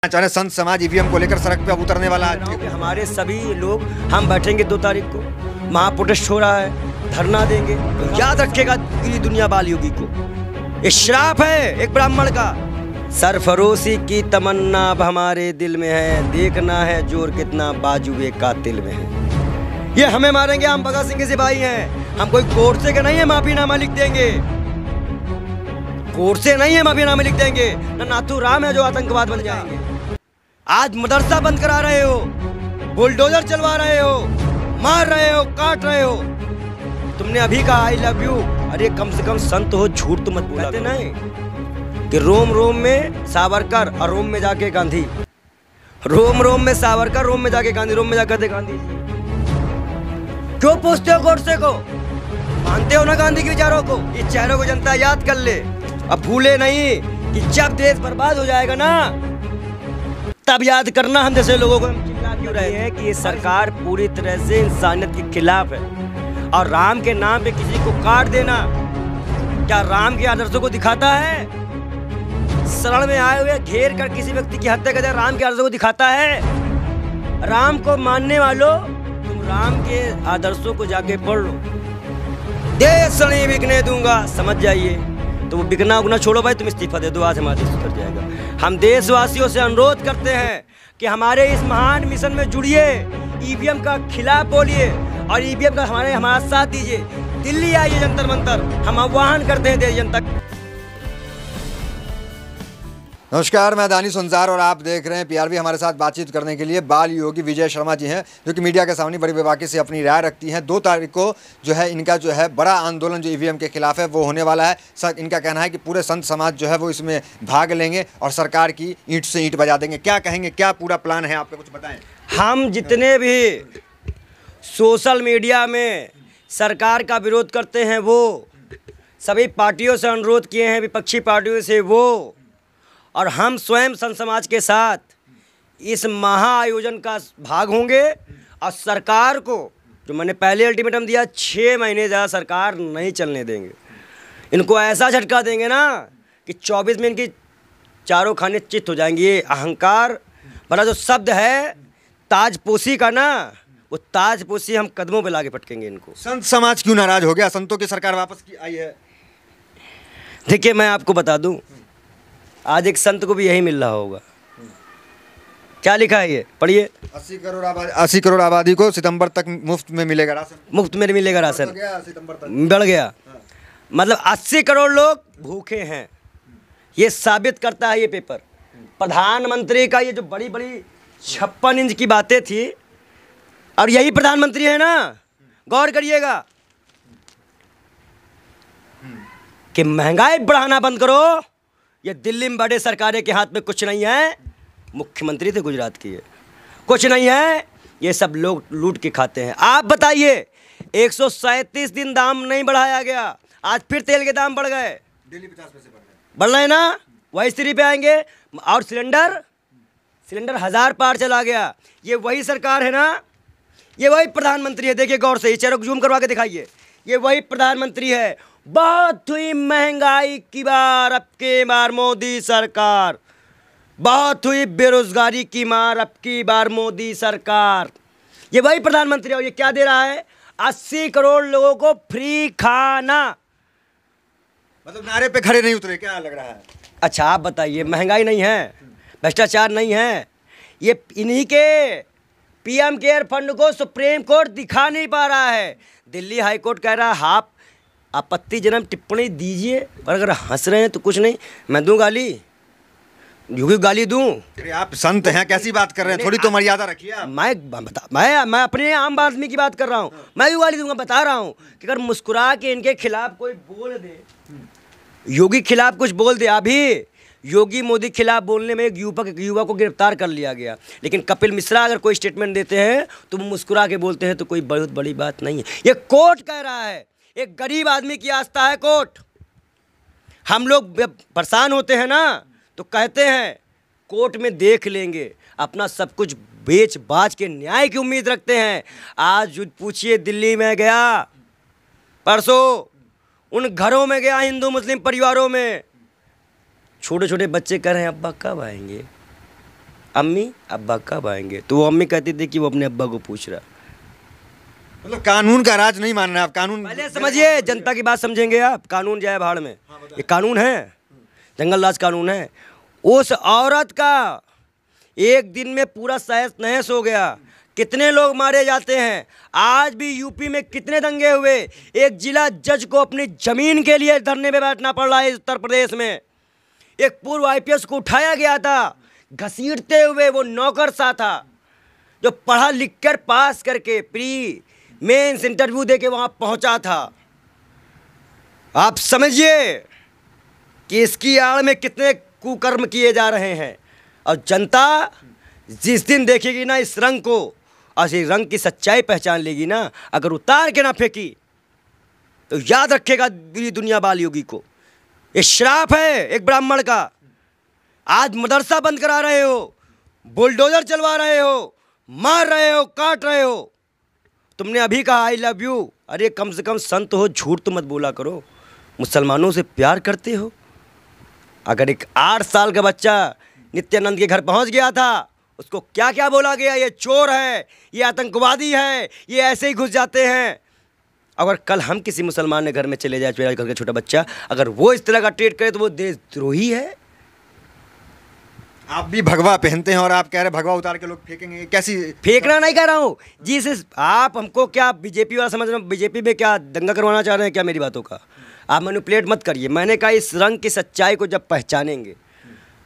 चाहे संत समाज ईवीएम को लेकर सड़क पे अब उतरने वाला है। हमारे सभी लोग हम बैठेंगे 2 तारीख को, महाप्रोटेस्ट हो रहा है, धरना देंगे। तो याद रखेगा पूरी दुनिया बाल योगी को, ये श्राप है एक ब्राह्मण का। सरफरोशी की तमन्ना अब हमारे दिल में है, देखना है जोर कितना बाजुए कातिल में है। ये हमें मारेंगे, हम भगत सिंह के सिपाही हैं, हम कोई कोर्ट से नहीं है माफीनामा लिख देंगे, कोर्ट से नहीं है माफीनामा लिख देंगे। ना नाथू राम है जो आतंकवाद बन जाएंगे। आज मदरसा बंद करा रहे हो, बुलडोजर चलवा रहे हो, मार रहे हो, काट रहे हो। तुमने अभी कहा आई लव यू, अरे कम से कम संत हो, झूठ तो मत बोला। कहते नहीं कि रोम रोम में सावरकर और रोम में जाके गांधी, रोम रोम में सावरकर, रोम में जाके गांधी, रोम में जाकर थे गांधी। क्यों पूछते हो गोडसे को? मानते हो ना गांधी के विचारों को? इस चेहरों को जनता याद कर ले। अब भूले नहीं कि जब देश बर्बाद हो जाएगा ना, तब याद करना हम जैसे लोगों को हम चिल्ला क्यों रहे हैं कि ये सरकार पूरी तरह से इंसानियत के खिलाफ है। और राम के नाम पे किसी को काट देना क्या राम के आदर्शों को दिखाता है? शरण में आए हुए घेर कर किसी व्यक्ति की हत्या करना राम के आदर्शों को दिखाता है? राम को मानने वालों, तुम राम के आदर्शों को जाके पढ़ लो। देश नहीं बिकने दूंगा, समझ जाइए। तो वो बिकना उगना छोड़ो भाई, तुम इस्तीफा दे दो, आज हमारा देश सुधर जाएगा। हम देशवासियों से अनुरोध करते हैं कि हमारे इस महान मिशन में जुड़िए, ईवीएम का खिलाफ बोलिए और ईवीएम का हमारा साथ दीजिए। दिल्ली आइए जंतर मंतर, हम आह्वान करते हैं देश जनता। नमस्कार, मैं दानिश सुनजार और आप देख रहे हैं पीआरबी। हमारे साथ बातचीत करने के लिए बाल योगी विजय शर्मा जी हैं, जो कि मीडिया के सामने बड़ी बेबाकी से अपनी राय रखती हैं। 2 तारीख को जो है इनका जो है बड़ा आंदोलन जो ईवीएम के खिलाफ है वो होने वाला है। इनका कहना है कि पूरे संत समाज जो है वो इसमें भाग लेंगे और सरकार की ईंट से ईंट बजा देंगे। क्या कहेंगे, क्या पूरा प्लान है आपका, कुछ बताएं। हम जितने भी सोशल मीडिया में सरकार का विरोध करते हैं वो सभी पार्टियों से अनुरोध किए हैं, विपक्षी पार्टियों से वो, और हम स्वयं संत समाज के साथ इस महाआयोजन का भाग होंगे। और सरकार को जो मैंने पहले अल्टीमेटम दिया, 6 महीने ज़्यादा सरकार नहीं चलने देंगे। इनको ऐसा झटका देंगे ना कि 24 में इनकी चारों खाने चित हो जाएंगी। ये अहंकार भला जो शब्द है ताजपोशी का ना, वो ताजपोशी हम कदमों पे लाके पटकेंगे इनको। संत समाज क्यों नाराज हो गया? संतों की सरकार वापस की आई है। देखिए, मैं आपको बता दूं, आज एक संत को भी यही मिल रहा होगा। क्या लिखा है ये पढ़िए। 80 करोड़ आबादी को सितंबर तक मुफ्त में मिलेगा राशन। मुफ्त में मिलेगा राशन, सितंबर तक बढ़ गया। मतलब 80 करोड़ लोग भूखे हैं, ये साबित करता है ये पेपर। प्रधानमंत्री का ये जो बड़ी बड़ी 56 इंच की बातें थी, और यही प्रधानमंत्री है ना, गौर करिएगा कि महंगाई बढ़ाना बंद करो। ये दिल्ली में बड़े सरकारें के हाथ में कुछ नहीं है, मुख्यमंत्री थे गुजरात की, कुछ नहीं है, ये सब लोग लूट के खाते हैं। आप बताइए, 137 दिन दाम नहीं बढ़ाया गया, आज फिर तेल के दाम बढ़ गए, डेली 50 पैसे बढ़ रहे हैं ना, वही स्थिति पे आएंगे। और सिलेंडर 1000 पार चला गया। ये वही सरकार है ना, ये वही प्रधानमंत्री है। देखिए गौर से, ये चेहरे को जूम करवा के दिखाइए, ये वही प्रधानमंत्री है। बहुत हुई महंगाई की बार, अब की बार मोदी सरकार, बहुत हुई बेरोजगारी की मार, अब की बार मोदी सरकार। ये वही प्रधानमंत्री है। और ये क्या दे रहा है? 80 करोड़ लोगों को फ्री खाना। मतलब नारे पे खड़े नहीं उतरे, क्या लग रहा है? अच्छा आप बताइए, महंगाई नहीं है, भ्रष्टाचार नहीं है, ये इन्हीं के पीएम केयर फंड को सुप्रीम कोर्ट दिखा नहीं पा रहा है। दिल्ली हाई कोर्ट कह रहा है आप आपत्तिजनक टिप्पणी दीजिए, पर अगर हंस रहे हैं तो कुछ नहीं, मैं दूं गाली, योगी गाली दूं? अरे आप संत हैं, कैसी बात कर रहे हैं, थोड़ी तो मर्यादा रखिए आप। मैं अपने आम आदमी की बात कर रहा हूं, मैं भी गाली दूंगा। बता रहा हूं कि अगर मुस्कुरा के इनके खिलाफ कोई बोल दे, योगी खिलाफ कुछ बोल दे। अभी योगी मोदी खिलाफ बोलने में एक युवा को गिरफ्तार कर लिया गया, लेकिन कपिल मिश्रा अगर कोई स्टेटमेंट देते हैं तो मुस्कुरा के बोलते हैं, तो कोई बहुत बड़ी बात नहीं है। ये कोर्ट कह रहा है, एक गरीब आदमी की आस्था है कोर्ट। हम लोग परेशान होते हैं ना, तो कहते हैं कोर्ट में देख लेंगे, अपना सब कुछ बेच बाच के न्याय की उम्मीद रखते हैं। आज पूछिए, दिल्ली में गया, परसों उन घरों में गया, हिंदू मुस्लिम परिवारों में, छोटे छोटे बच्चे कह रहे हैं अब्बा कब आएंगे, अम्मी अब्बा कब आएंगे, तो वो अम्मी कहती थी कि वो अपने अब्बा को पूछ रहा। मतलब कानून का राज नहीं मान रहे आप? कानून पहले समझिए, जनता की बात समझेंगे आप। कानून जाए भाड़ में, ये कानून है, जंगल राज कानून है। उस औरत का एक दिन में पूरा तहस नहस हो गया। कितने लोग मारे जाते हैं, आज भी यूपी में कितने दंगे हुए। एक जिला जज को अपनी जमीन के लिए धरने पे बैठना पड़ रहा है उत्तर प्रदेश में। एक पूर्व आईपीएस को उठाया गया था घसीटते हुए, वो नौकरशाह था जो पढ़ा लिख कर पास करके प्री मेंस इंटरव्यू देके वहां पहुंचा था। आप समझिए कि इसकी आड़ में कितने कुकर्म किए जा रहे हैं। और जनता जिस दिन देखेगी ना इस रंग को, और इस रंग की सच्चाई पहचान लेगी ना, अगर उतार के ना फेंकी तो याद रखेगा पूरी दुनिया बाल योगी को। ये श्राप है एक ब्राह्मण का। आज मदरसा बंद करा रहे हो, बुलडोजर चलवा रहे हो, मार रहे हो, काट रहे हो। तुमने अभी कहा आई लव यू, अरे कम से कम संत हो, झूठ तो मत बोला करो। मुसलमानों से प्यार करते हो। अगर एक 8 साल का बच्चा नित्यानंद के घर पहुंच गया था, उसको क्या क्या बोला गया, ये चोर है, ये आतंकवादी है, ये ऐसे ही घुस जाते हैं। अगर कल हम किसी मुसलमान के घर में चले जाए, मेरा घर का छोटा बच्चा, अगर वो इस तरह का ट्रीट करे तो वो देशद्रोही है। आप भी भगवा पहनते हैं और आप कह रहे हैं भगवा उतार के लोग फेंकेंगे, कैसी? फेंकना नहीं कह रहा हूँ जी, आप हमको क्या बीजेपी वाला समझ रहे हो? बीजेपी में क्या दंगा करवाना चाह रहे हैं क्या? मेरी बातों का आप मैनिपुलेट मत करिए। मैंने कहा इस रंग की सच्चाई को जब पहचानेंगे,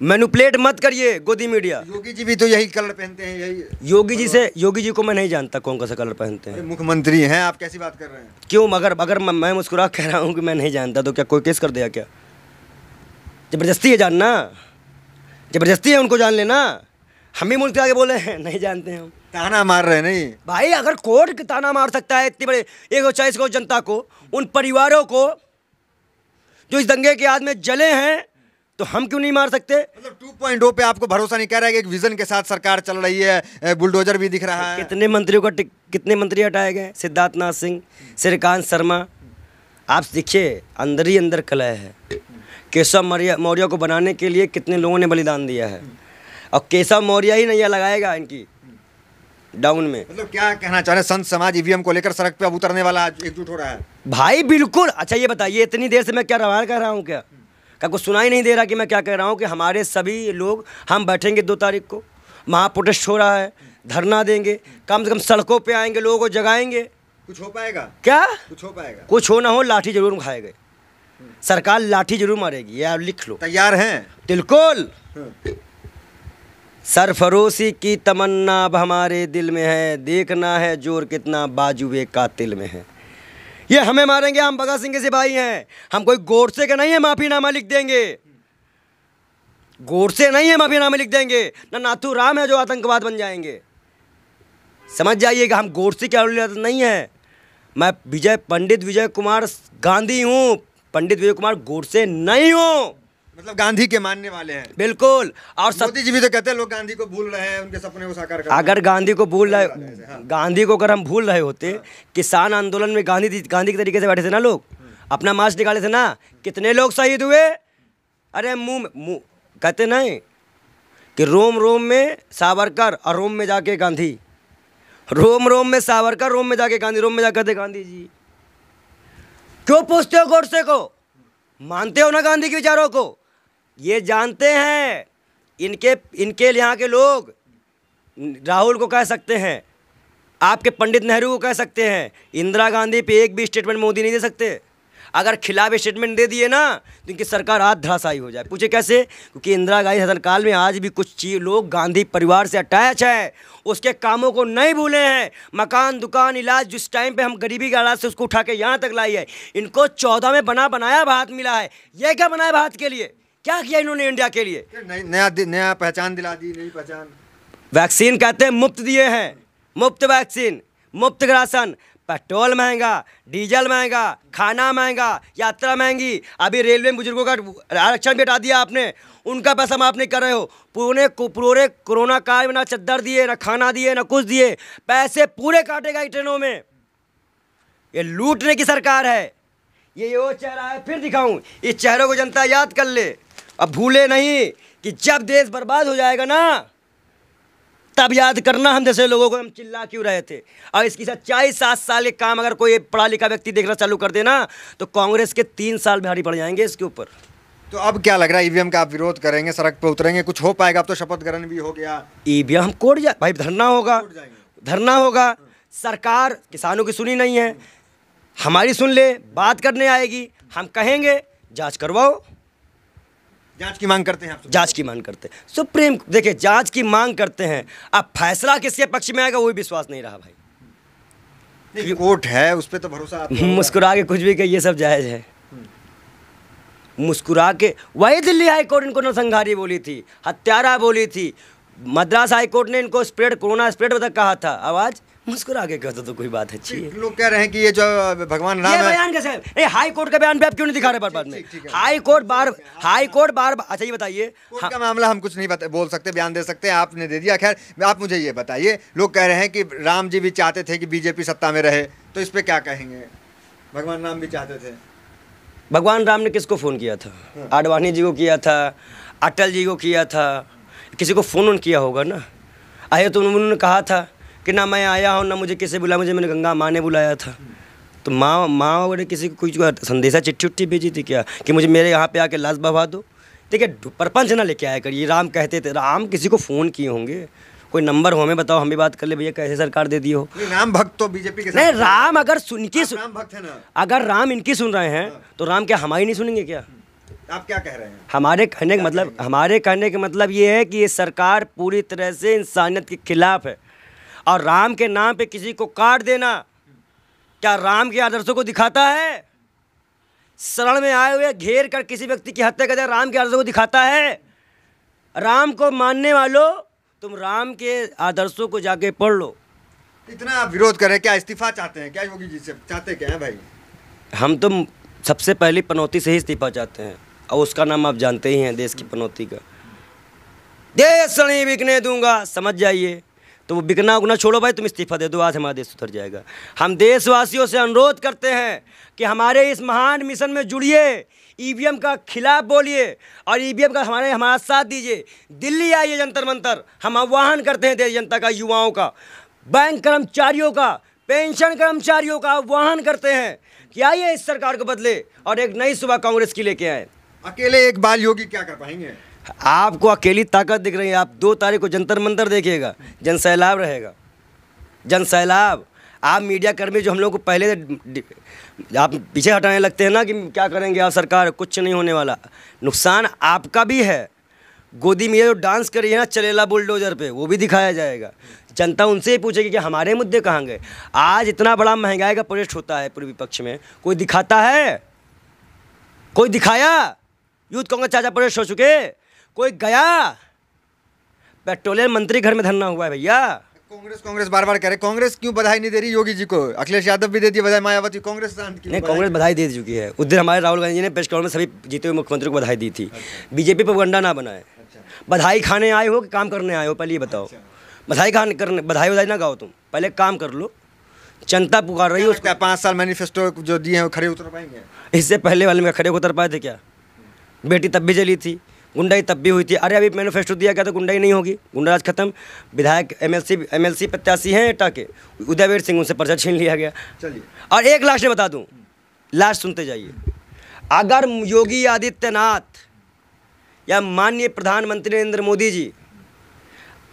मैनिपुलेट मत करिए गोदी मीडिया। योगी जी भी तो यही कलर पहनते हैं, यही। योगी जी को मैं नहीं जानता कौन सा कलर पहनते हैं। मुख्यमंत्री हैं, आप कैसी बात कर रहे हैं? क्यों? अगर मैं मुस्कुरा कह रहा हूँ कि मैं नहीं जानता तो क्या कोई केस कर दिया क्या? जबरदस्ती है जानना, जबरदस्ती है उनको जान लेना। हम भी मुल्क आगे बोले हैं नहीं जानते हैं, हम ताना मार रहे हैं। नहीं भाई, अगर कोर्ट ताना मार सकता है इतनी बड़े 140 करोड़ जनता को, उन परिवारों को जो इस दंगे के आद में जले हैं, तो हम क्यों नहीं मार सकते? मतलब 2.0 पे आपको भरोसा नहीं? कह रहा है कि एक विजन के साथ सरकार चल रही है, बुलडोजर भी दिख रहा है। कितने मंत्री हटाए गए? सिद्धार्थ नाथ सिंह, श्रीकांत शर्मा। आप देखिए अंदर ही अंदर कलह है। केशव मौर्य को बनाने के लिए कितने लोगों ने बलिदान दिया है, और केशव मौर्य ही नहीं लगाएगा इनकी डाउन में। मतलब क्या कहना चाह रहे हैं? संत समाज ईवीएम को लेकर सड़क पे अब उतरने वाला एकजुट हो रहा है भाई, बिल्कुल। अच्छा ये बताइए, इतनी देर से मैं क्या रवाना कर रहा हूँ? क्या कुछ सुनाई नहीं दे रहा कि मैं क्या कह रहा हूँ? कि हमारे सभी लोग, हम बैठेंगे 2 तारीख को, वहाँ प्रोटेस्ट हो रहा है, धरना देंगे, कम से कम सड़कों पे आएंगे, लोगों को जगाएंगे। कुछ हो पाएगा क्या? कुछ हो पाएगा? कुछ हो ना हो, लाठी जरूर खाएंगे, सरकार लाठी जरूर मारेगी, ये आप लिख लो। तैयार हैं? बिल्कुल। सरफरोशी की तमन्ना अब हमारे दिल में है, देखना है जोर कितना बाजुए कातिल में है। ये हमें मारेंगे, हम भगत सिंह के सिपाही हैं, हम कोई गोडसे के नहीं है माफीनामा लिख देंगे। गोडसे नहीं है माफीनामा लिख देंगे, ना नाथूराम है जो आतंकवाद बन जाएंगे। समझ जाइएगा, हम गोडसे की औलाद नहीं है। मैं पंडित विजय कुमार गांधी हूँ, पंडित विजय कुमार गोडसे नहीं हूँ। मतलब गांधी के मानने वाले हैं? बिल्कुल। और मोदी जी भी तो कहते हैं लोग गांधी को भूल रहे हैं, उनके सपने को साकार कर रहे हैं। अगर गांधी को भूल रहे, गांधी को अगर हम भूल रहे होते, किसान आंदोलन में गांधी के तरीके से बैठे थे ना लोग, अपना मार्च निकाले थे ना, कितने लोग शहीद हुए? अरे मुंह कहते नहीं कि रोम रोम में सावरकर और रोम में जाके गांधी, रोम रोम में सावरकर, रोम में जाके गांधी, रोम में जाकर थे गांधी जी। क्यों पूछते हो गोडसे को? मानते हो ना गांधी के विचारों को? ये जानते हैं इनके यहाँ के लोग राहुल को कह सकते हैं, आपके पंडित नेहरू को कह सकते हैं, इंदिरा गांधी पे एक भी स्टेटमेंट मोदी नहीं दे सकते। अगर खिलाफ स्टेटमेंट दे दिए ना तो इनकी सरकार आज धराशायी हो जाए। पूछे कैसे? क्योंकि इंदिरा गांधी शासनकाल में आज भी कुछ लोग गांधी परिवार से अटैच है, उसके कामों को नहीं भूले हैं। मकान, दुकान, इलाज, जिस टाइम पे हम गरीबी के हालात से उसको उठा के यहाँ तक लाई है। इनको 14 में बनाया भारत मिला है। ये क्या बनाया भारत के लिए? क्या किया इन्होंने इंडिया के लिए? नया पहचान दिला दी, नई पहचान। वैक्सीन कहते हैं मुफ्त दिए हैं, मुफ्त वैक्सीन, मुफ्त राशन। पेट्रोल महंगा, डीजल महंगा, खाना महंगा, यात्रा महंगी। अभी रेलवे में बुजुर्गों का आरक्षण भी हटा दिया आपने, उनका पैसा माफ नहीं कर रहे हो। पूरे कोरोना काल में ना चद्दर दिए, ना खाना दिए, ना कुछ दिए, पैसे पूरे काटे गए ट्रेनों में। ये लूटने की सरकार है। ये वो चेहरा है, फिर दिखाऊं, इस चेहरों को जनता याद कर ले। अब भूले नहीं कि जब देश बर्बाद हो जाएगा ना, तब याद करना हम जैसे लोगों को हम चिल्ला क्यों रहे थे। और इसकी सच्चाई 7 साल के काम अगर कोई पढ़ा लिखा व्यक्ति देखना चालू कर देना तो कांग्रेस के 3 साल भारी पड़ जाएंगे इसके ऊपर। तो अब क्या लग रहा है, ईवीएम का आप विरोध करेंगे, सड़क पे उतरेंगे, कुछ हो पाएगा? अब तो शपथ ग्रहण भी हो गया, ईवीएम कोर्ट जा भाई, धरना होगा, धरना होगा। सरकार किसानों की सुनी नहीं है, हमारी सुन ले, बात करने आएगी, हम कहेंगे जांच करवाओ। जांच की मांग करते हैं आप? जांच की मांग करते हैं सुप्रीम, देखिए जांच की मांग करते हैं। अब फैसला किसके पक्ष में आएगा वही विश्वास नहीं रहा भाई। नहीं, कोर्ट है उस पर तो भरोसा। मुस्कुरा के कुछ भी कहिए, सब जायज है। मुस्कुरा के वही दिल्ली हाई कोर्ट इनको नरसंहारी बोली थी, हत्यारा बोली थी। मद्रास हाई कोर्ट ने इनको स्प्रेड, कोरोना स्प्रेड तक कहा था। आवाज मुस्कुरा के कहते तो कोई बात अच्छी है। लोग कह रहे हैं कि ये जो भगवान राम है, बयान कैसे नहीं, हाई कोर्ट का बयान पे आप क्यों नहीं दिखा रहे बाद में? हाई कोर्ट बार अच्छा ये बताइए, कोर्ट का मामला हम कुछ नहीं बोल सकते, बयान दे सकते हैं, आपने दे दिया। खैर आप मुझे ये बताइए, लोग कह रहे हैं कि राम जी भी चाहते थे कि बीजेपी सत्ता में रहे, तो इस पर क्या कहेंगे? भगवान राम भी चाहते थे। भगवान राम ने किसको फ़ोन किया था? आडवाणी जी को किया था, अटल जी को किया था, किसी को फ़ोन किया होगा ना। आए तो उन्होंने कहा था कि ना मैं आया हूँ ना मुझे किसी बुलाया, मुझे मैंने गंगा माँ ने बुलाया था। तो माँ वगैरह किसी को कुछ संदेशा चिट्ठी उट्ठी भेजी थी क्या कि मुझे मेरे यहाँ पे आके लाश बहा दो? देखिए प्रपंच ना लेके आया करिए। राम कहते थे, राम किसी को फ़ोन किए होंगे, कोई नंबर हो हमें बताओ, हम भी बात कर ले भैया कैसे सरकार दे दी हो। राम भक्त तो बीजेपी के साथ नहीं, राम अगर इनकी राम भक्त है ना, अगर राम इनकी सुन रहे हैं तो राम क्या हमारी नहीं सुनेंगे क्या? आप क्या कह रहे हैं? हमारे कहने का मतलब ये है कि ये सरकार पूरी तरह से इंसानियत के खिलाफ है। और राम के नाम पे किसी को काट देना क्या राम के आदर्शों को दिखाता है? शरण में आए हुए घेर कर किसी व्यक्ति की हत्या कर देना राम के आदर्शों को दिखाता है? राम को मानने वालों, तुम राम के आदर्शों को जाके पढ़ लो। इतना विरोध करें, क्या इस्तीफा चाहते हैं क्या योगी जी से? चाहते क्या है भाई? हम तो सबसे पहली पनौती से ही इस्तीफा चाहते हैं, और उसका नाम आप जानते ही हैं, देश की पनौती का। देश नहीं बिकने दूंगा, समझ जाइए। तो वो बिकना उगना छोड़ो भाई, तुम इस्तीफा दे दो, आज हमारा देश सुधर जाएगा। हम देशवासियों से अनुरोध करते हैं कि हमारे इस महान मिशन में जुड़िए, ईवीएम का खिलाफ बोलिए और ईवीएम का हमारा साथ दीजिए। दिल्ली आइए जंतर मंतर, हम आह्वान करते हैं देश जनता का, युवाओं का, बैंक कर्मचारियों का, पेंशन कर्मचारियों का आह्वान करते हैं कि आइए इस सरकार को बदले और एक नई सुबह कांग्रेस की लेके आए। अकेले एक बाल योगी क्या कर पाएंगे? आपको अकेली ताकत दिख रही है। आप 2 तारीख को जंतर मंतर देखिएगा, जनसैलाब रहेगा, जनसैलाब। आप मीडिया कर्मी जो हम लोग को पहले आप पीछे हटाने लगते हैं ना कि क्या करेंगे आप सरकार, कुछ नहीं होने वाला। नुकसान आपका भी है। गोदी में जो डांस करी है ना चलेला बुलडोजर पे, वो भी दिखाया जाएगा। जनता उनसे ही पूछेगी कि हमारे मुद्दे कहाँ गए। आज इतना बड़ा महंगाई का प्रोटेस्ट होता है पूर्वी पक्ष में, कोई दिखाता है? कोई दिखाया? यूथ कांग्रेस चाचा प्रोटेस्ट हो चुके, कोई गया? पेट्रोलियम मंत्री घर में धरना हुआ है भैया। कांग्रेस बार बार कह रहे, कांग्रेस क्यों बधाई नहीं दे रही योगी जी को? अखिलेश यादव भी दे दिए बधाई, मायावती, कांग्रेस नहीं, कांग्रेस बधाई दे चुकी है। उस दिन हमारे राहुल गांधी जी ने प्रेस कॉन्फ्रेंस में सभी जीते हुए मुख्यमंत्री को बधाई दी थी। बीजेपी प्रोपेगेंडा ना बनाए। बधाई खाने आए हो कि काम करने आए हो, पहले ये बताओ। बधाई ना गाओ, तुम पहले काम कर लो। जनता पुकार रही है उसका। 5 साल मैनिफेस्टो जो दिए हैं वो खड़े उतर पाएंगे? इससे पहले वाले में खड़े उतर पाए थे क्या? बेटी तब भी जली थी, गुंडाई तब भी हुई थी। अरे अभी मैनिफेस्टो दिया क्या तो गुंडाई नहीं होगी, गुंडाराज खत्म। विधायक एमएलसी प्रत्याशी हैं एटा के, उदयवीर सिंह, उनसे पर्चा छीन लिया गया। चलिए, और एक लास्ट में बता दूं, लास्ट सुनते जाइए। अगर योगी आदित्यनाथ या माननीय प्रधानमंत्री नरेंद्र मोदी जी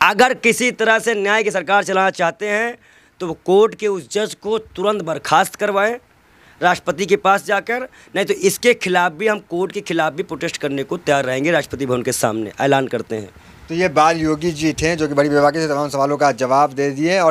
अगर किसी तरह से न्याय की सरकार चलाना चाहते हैं तो वो कोर्ट के उस जज को तुरंत बर्खास्त करवाएं राष्ट्रपति के पास जाकर, नहीं तो इसके खिलाफ भी हम कोर्ट के खिलाफ भी प्रोटेस्ट करने को तैयार रहेंगे। राष्ट्रपति भवन के सामने ऐलान करते हैं। तो ये बाल योगी जी थे जो कि बड़ी बेबाकी से तमाम सवालों का जवाब दे दिए। और